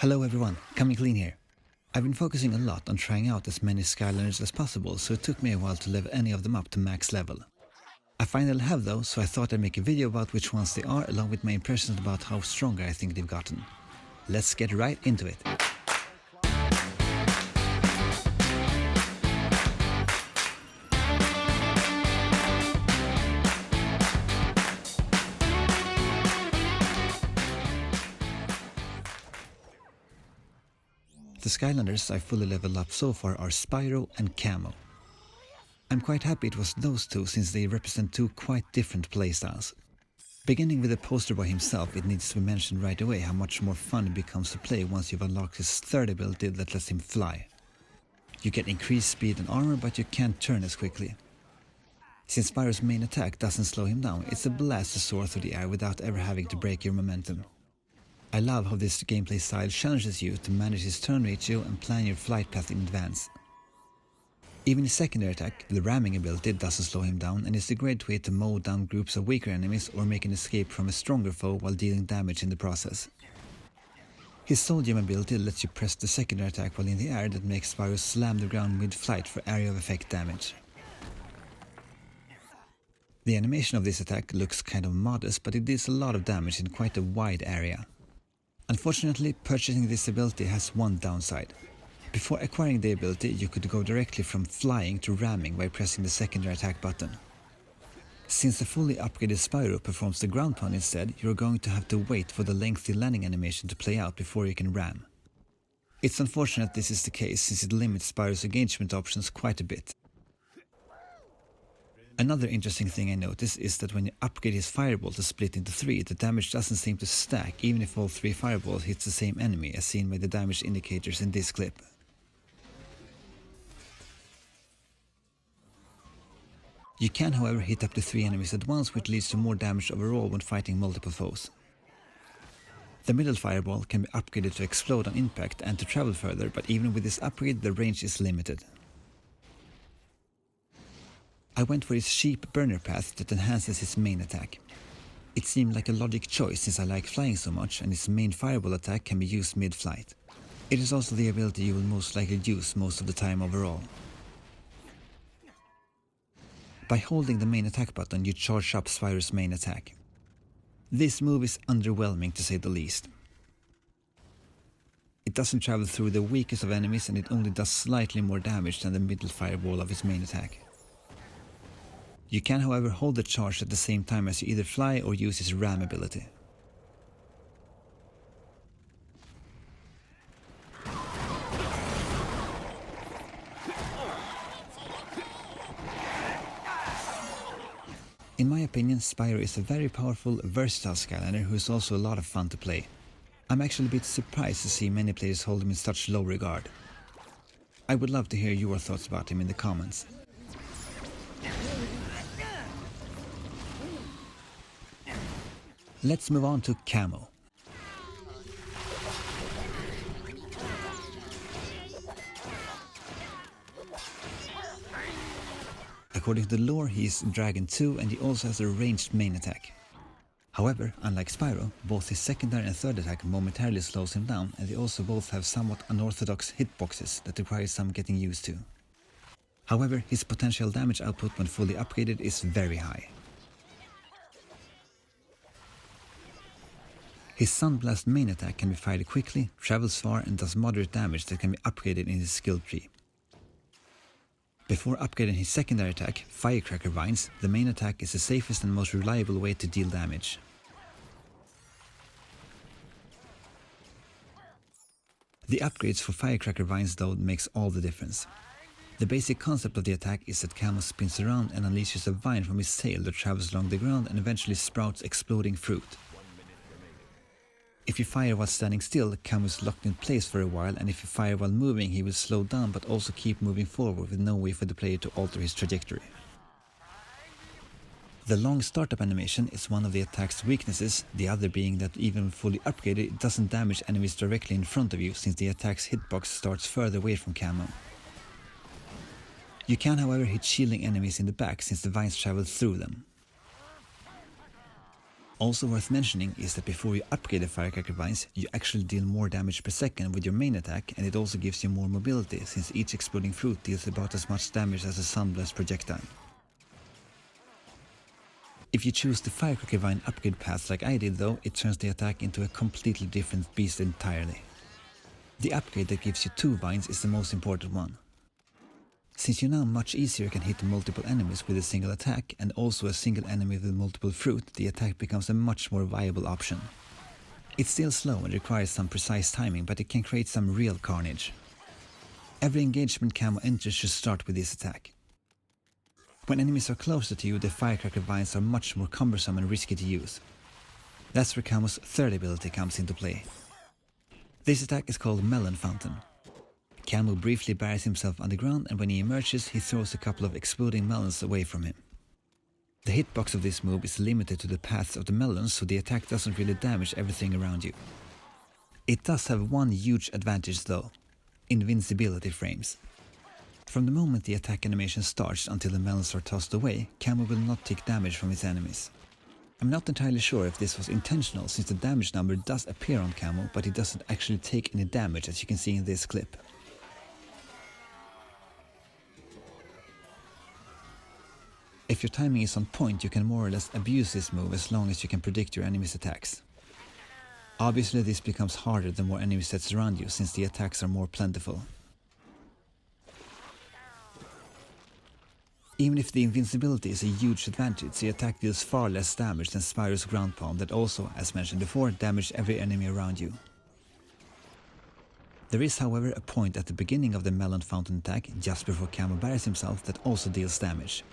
Hello everyone, Coming Clean here. I've been focusing a lot on trying out as many Skylanders as possible, so it took me a while to level any of them up to max level. I finally have those, so I thought I'd make a video about which ones they are, along with my impressions about how stronger I think they've gotten. Let's get right into it. The Skylanders I fully leveled up so far are Spyro and Camo. I'm quite happy it was those two since they represent two quite different playstyles. Beginning with the poster boy himself, it needs to be mentioned right away how much more fun it becomes to play once you've unlocked his third ability that lets him fly. You get increased speed and armor, but you can't turn as quickly. Since Spyro's main attack doesn't slow him down, it's a blast to soar through the air without ever having to break your momentum. I love how this gameplay style challenges you to manage his turn ratio and plan your flight path in advance. Even his secondary attack, the ramming ability, doesn't slow him down and is a great way to mow down groups of weaker enemies or make an escape from a stronger foe while dealing damage in the process. His soul gem ability lets you press the secondary attack while in the air that makes Spyro slam the ground mid-flight for area of effect damage. The animation of this attack looks kind of modest, but it deals a lot of damage in quite a wide area. Unfortunately, purchasing this ability has one downside. Before acquiring the ability, you could go directly from flying to ramming by pressing the secondary attack button. Since the fully upgraded Spyro performs the ground pound instead, you're going to have to wait for the lengthy landing animation to play out before you can ram. It's unfortunate this is the case since it limits Spyro's engagement options quite a bit. Another interesting thing I noticed is that when you upgrade his fireball to split into 3, the damage doesn't seem to stack even if all 3 fireballs hit the same enemy, as seen by the damage indicators in this clip. You can however hit up to 3 enemies at once, which leads to more damage overall when fighting multiple foes. The middle fireball can be upgraded to explode on impact and to travel further, but even with this upgrade the range is limited. I went for his sheep burner path that enhances his main attack. It seemed like a logic choice since I like flying so much and his main fireball attack can be used mid-flight. It is also the ability you will most likely use most of the time overall. By holding the main attack button you charge up Spyro's main attack. This move is underwhelming to say the least. It doesn't travel through the weakest of enemies and it only does slightly more damage than the middle fireball of his main attack. You can however hold the charge at the same time as you either fly or use his ram ability. In my opinion, Spyro is a very powerful, versatile Skylander who is also a lot of fun to play. I'm actually a bit surprised to see many players hold him in such low regard. I would love to hear your thoughts about him in the comments. Let's move on to Camo. According to the lore, he is Dragon 2 and he also has a ranged main attack. However, unlike Spyro, both his secondary and third attack momentarily slows him down, and they also both have somewhat unorthodox hitboxes that require some getting used to. However, his potential damage output when fully upgraded is very high. His Sunblast main attack can be fired quickly, travels far and does moderate damage that can be upgraded in his skill tree. Before upgrading his secondary attack, Firecracker Vines, the main attack is the safest and most reliable way to deal damage. The upgrades for Firecracker Vines though makes all the difference. The basic concept of the attack is that Camo spins around and unleashes a vine from his tail that travels along the ground and eventually sprouts exploding fruit. If you fire while standing still, Camo is locked in place for a while, and if you fire while moving he will slow down but also keep moving forward with no way for the player to alter his trajectory. The long startup animation is one of the attack's weaknesses, the other being that even fully upgraded it doesn't damage enemies directly in front of you since the attack's hitbox starts further away from Camo. You can however hit shielding enemies in the back since the vines travel through them. Also worth mentioning is that before you upgrade the firecracker vines, you actually deal more damage per second with your main attack, and it also gives you more mobility since each exploding fruit deals about as much damage as a sunblast projectile. If you choose the firecracker vine upgrade path like I did though, it turns the attack into a completely different beast entirely. The upgrade that gives you 2 vines is the most important one. Since you now much easier can hit multiple enemies with a single attack and also a single enemy with multiple fruit, the attack becomes a much more viable option. It's still slow and requires some precise timing, but it can create some real carnage. Every engagement Camo enters should start with this attack. When enemies are closer to you, the firecracker vines are much more cumbersome and risky to use. That's where Camo's third ability comes into play. This attack is called Melon Fountain. Camo briefly buries himself underground, and when he emerges, he throws a couple of exploding melons away from him. The hitbox of this move is limited to the paths of the melons, so the attack doesn't really damage everything around you. It does have one huge advantage though: invincibility frames. From the moment the attack animation starts until the melons are tossed away, Camo will not take damage from his enemies. I'm not entirely sure if this was intentional, since the damage number does appear on Camo, but he doesn't actually take any damage, as you can see in this clip. If your timing is on point, you can more or less abuse this move as long as you can predict your enemy's attacks. Obviously this becomes harder the more enemy sets around you, since the attacks are more plentiful. Even if the invincibility is a huge advantage, the attack deals far less damage than Spyro's ground pound that also, as mentioned before, damage every enemy around you. There is however a point at the beginning of the Melon Fountain attack, just before Camo buries himself, that also deals damage.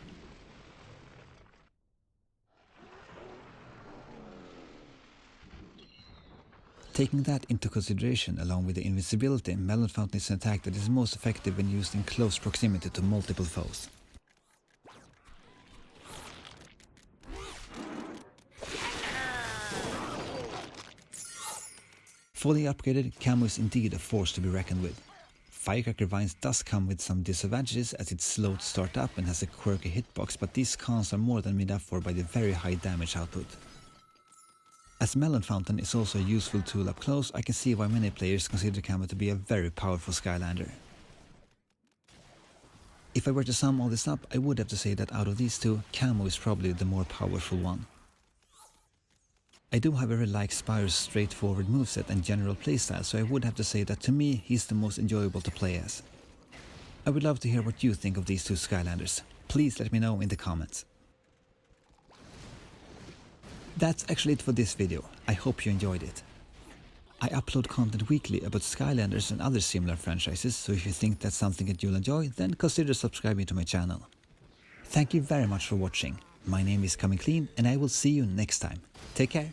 Taking that into consideration, along with the invincibility, Melon Fountain is an attack that is most effective when used in close proximity to multiple foes. Fully upgraded, Camo is indeed a force to be reckoned with. Firecracker vines does come with some disadvantages, as it's slow to start up and has a quirky hitbox, but these cons are more than made up for by the very high damage output. As Melon Fountain is also a useful tool up close, I can see why many players consider Camo to be a very powerful Skylander. If I were to sum all this up, I would have to say that out of these two, Camo is probably the more powerful one. I do however like Spyro's straightforward moveset and general playstyle, so I would have to say that to me he's the most enjoyable to play as. I would love to hear what you think of these two Skylanders. Please let me know in the comments. That's actually it for this video. I hope you enjoyed it. I upload content weekly about Skylanders and other similar franchises, so if you think that's something that you'll enjoy, then consider subscribing to my channel. Thank you very much for watching. My name is Coming Clean, and I will see you next time. Take care.